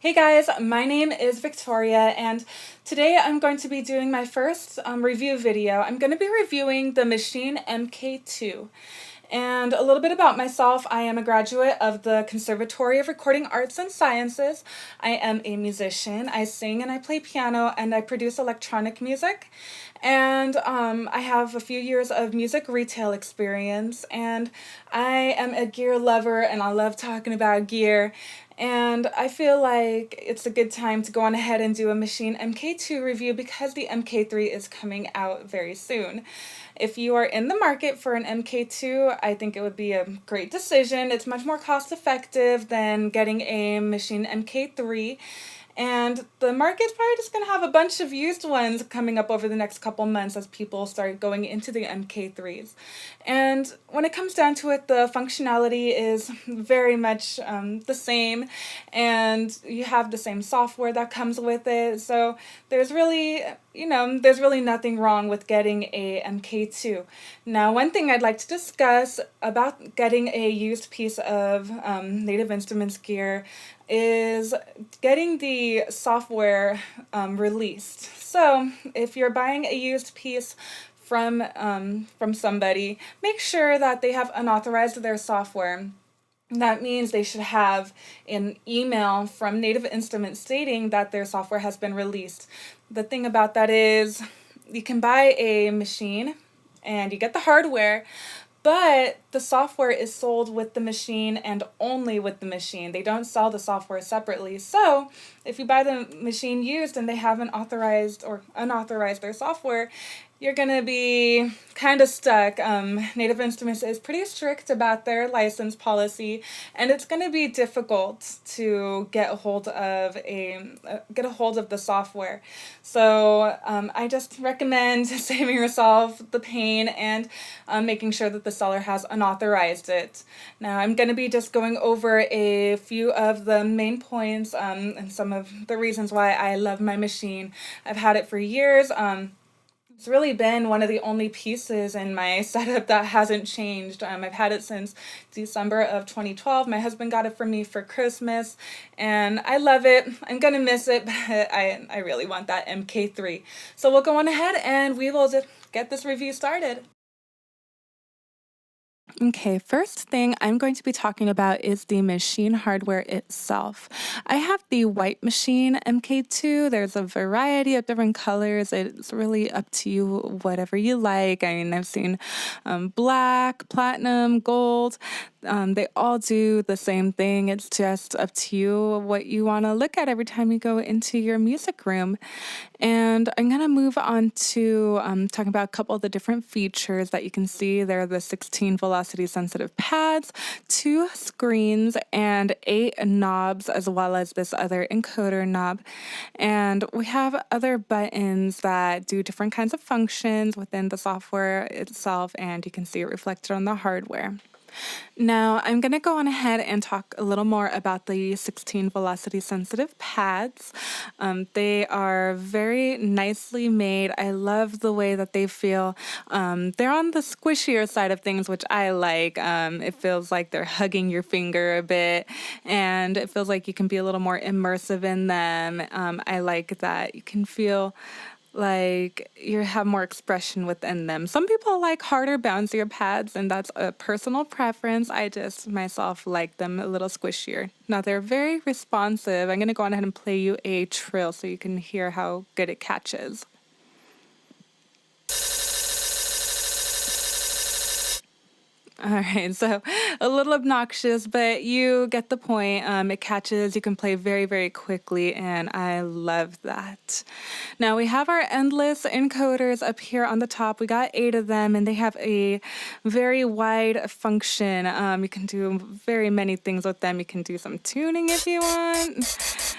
Hey guys, my name is Victoria, and today I'm going to be doing my first review video. I'm going to be reviewing the Maschine Mk2. And a little bit about myself: I am a graduate of the Conservatory of Recording Arts and Sciences. I am a musician. I sing and I play piano and I produce electronic music. And I have a few years of music retail experience, and I am a gear lover and I love talking about gear. And I feel like it's a good time to go on ahead and do a Maschine Mk2 review because the Mk3 is coming out very soon. If you are in the market for an MK2, I think it would be a great decision. It's much more cost effective than getting a Maschine Mk3. And the market's probably just going to have a bunch of used ones coming up over the next couple months as people start going into the MK3s. And when it comes down to it, the functionality is very much the same, and you have the same software that comes with it. So there's really, there's really nothing wrong with getting a MK2. Now, one thing I'd like to discuss about getting a used piece of Native Instruments gear is getting the software released. So if you're buying a used piece from somebody, make sure that they have unauthorized their software. That means they should have an email from Native Instruments stating that their software has been released. The thing about that is you can buy a machine and you get the hardware, but the software is sold with the machine and only with the machine. They don't sell the software separately. So if you buy the machine used and they haven't authorized or unauthorized their software, you're going to be kind of stuck. Native Instruments is pretty strict about their license policy, and it's going to be difficult to get a hold of the software. So I just recommend saving yourself the pain and making sure that the seller has unauthorized it. Now I'm going to be just going over a few of the main points and some of the reasons why I love my machine. I've had it for years. It's really been one of the only pieces in my setup that hasn't changed. I've had it since December of 2012. My husband got it for me for Christmas, and I love it. I'm going to miss it, but I really want that MK3. So we'll go on ahead and we will just get this review started. Okay, first thing I'm going to be talking about is the machine hardware itself. I have the white Maschine Mk2. There's a variety of different colors. It's really up to you, whatever you like. I mean, I've seen black, platinum, gold. They all do the same thing. It's just up to you what you want to look at every time you go into your music room. And I'm going to move on to talking about a couple of the different features that you can see. There are the 16 velocity sensitive pads, 2 screens, and 8 knobs, as well as this other encoder knob. And we have other buttons that do different kinds of functions within the software itself, and you can see it reflected on the hardware. Now, I'm going to go on ahead and talk a little more about the 16 velocity sensitive pads. They are very nicely made. I love the way that they feel. They're on the squishier side of things, which I like. It feels like they're hugging your finger a bit, and it feels like you can be a little more immersive in them. I like that you can feel like you have more expression within them. Some people like harder, bouncier pads, and that's a personal preference. I just myself like them a little squishier. Now they're very responsive. I'm going to go on ahead and play you a trill so you can hear how good it catches. All right, so a little obnoxious, but you get the point. It catches, you can play very, very quickly, and I love that. Now we have our endless encoders up here on the top. We got 8 of them, and they have a very wide function. You can do very many things with them. You can do some tuning if you want.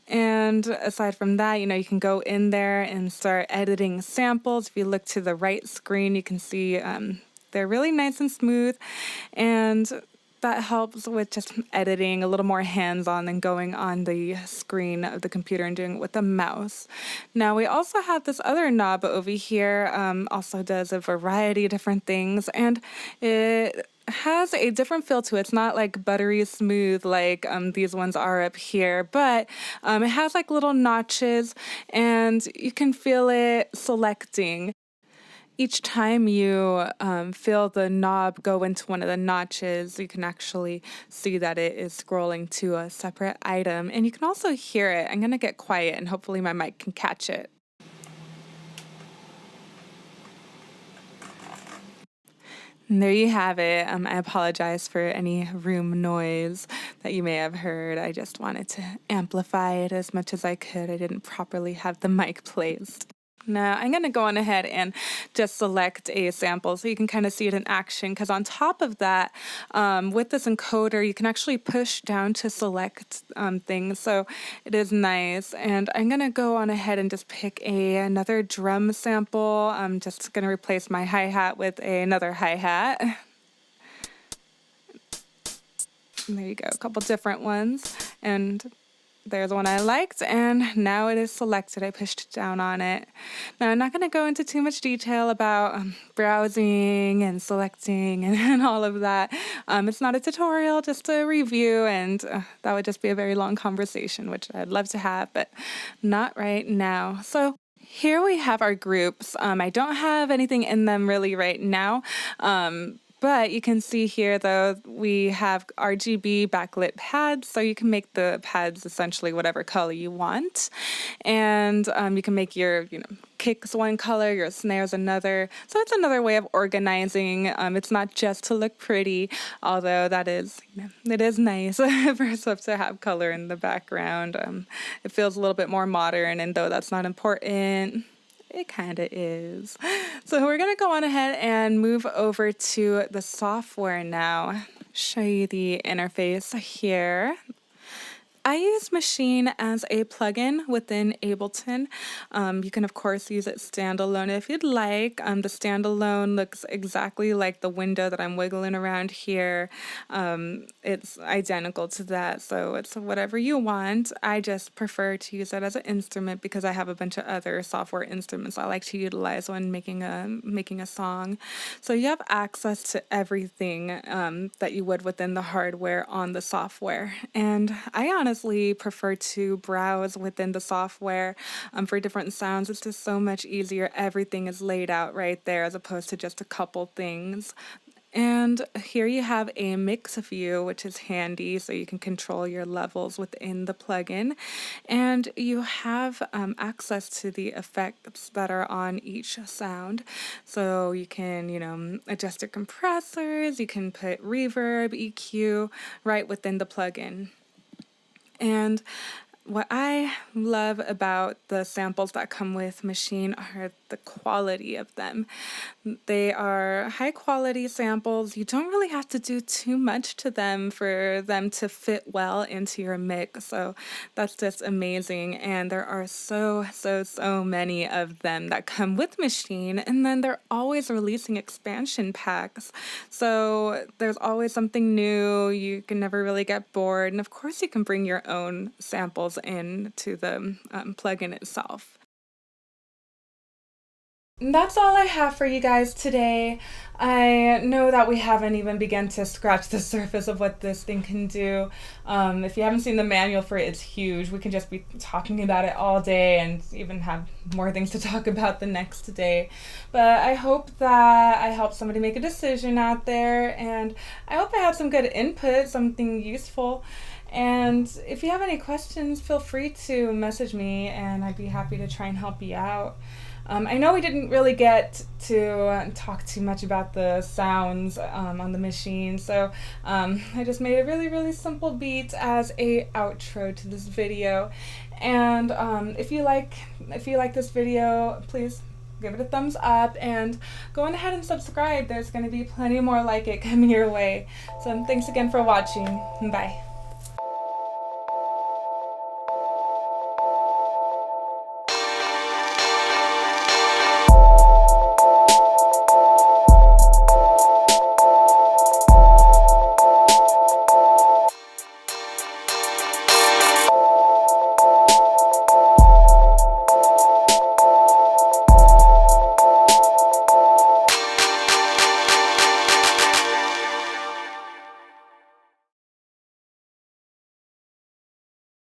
And aside from that, you can go in there and start editing samples. If you look to the right screen, you can see they're really nice and smooth, and that helps with just editing a little more hands-on than going on the screen of the computer and doing it with a mouse. Now we also have this other knob over here, also does a variety of different things, and it has a different feel to it. It's not like buttery smooth like these ones are up here, but it has like little notches, and you can feel it selecting. Each time you feel the knob go into one of the notches, you can actually see that it is scrolling to a separate item, and you can also hear it. I'm going to get quiet and hopefully my mic can catch it. And there you have it. I apologize for any room noise that you may have heard. I just wanted to amplify it as much as I could. I didn't properly have the mic placed. Now I'm going to go on ahead and just select a sample so you can kind of see it in action, because on top of that, with this encoder, you can actually push down to select things, so it is nice. And I'm going to go on ahead and just pick another drum sample. I'm just going to replace my hi-hat with another hi-hat. And there you go, a couple different ones. And there's the one I liked, and now it is selected. I pushed down on it. Now, I'm not going to go into too much detail about browsing and selecting and all of that. It's not a tutorial, just a review, and that would just be a very long conversation, which I'd love to have, but not right now. So here we have our groups. I don't have anything in them really right now. But you can see here, though, we have RGB backlit pads, so you can make the pads essentially whatever color you want. And you can make your, kicks one color, your snares another. So it's another way of organizing. It's not just to look pretty, although that is, it is nice for stuff to have color in the background. It feels a little bit more modern, and though that's not important, it kind of is. So we're going to go on ahead and move over to the software now. Show you the interface here. I use Maschine as a plugin within Ableton. You can, of course, use it standalone if you'd like. The standalone looks exactly like the window that I'm wiggling around here. It's identical to that, so it's whatever you want. I just prefer to use it as an instrument because I have a bunch of other software instruments I like to utilize when making a song. So you have access to everything that you would within the hardware on the software. And I honestly prefer to browse within the software for different sounds. It's just so much easier. Everything is laid out right there as opposed to just a couple things. And here you have a mix view, which is handy, so you can control your levels within the plugin. And you have access to the effects that are on each sound. So you can, adjust your compressors, you can put reverb, EQ right within the plugin. And what I love about the samples that come with Maschine are the quality of them. They are high quality samples. You don't really have to do too much to them for them to fit well into your mix. So that's just amazing. And there are so many of them that come with Maschine. And then they're always releasing expansion packs. So there's always something new. You can never really get bored. And of course, you can bring your own samples into the plugin itself. That's all I have for you guys today. I know that we haven't even begun to scratch the surface of what this thing can do. If you haven't seen the manual for it, it's huge. We can just be talking about it all day and even have more things to talk about the next day. But I hope that I helped somebody make a decision out there, and I hope I had some good input, something useful. And if you have any questions, feel free to message me, and I'd be happy to try and help you out. I know we didn't really get to talk too much about the sounds on the Maschine, so I just made a really simple beat as a outro to this video. And if you like this video, please give it a thumbs up and go on ahead and subscribe. There's going to be plenty more like it coming your way. So thanks again for watching. Bye.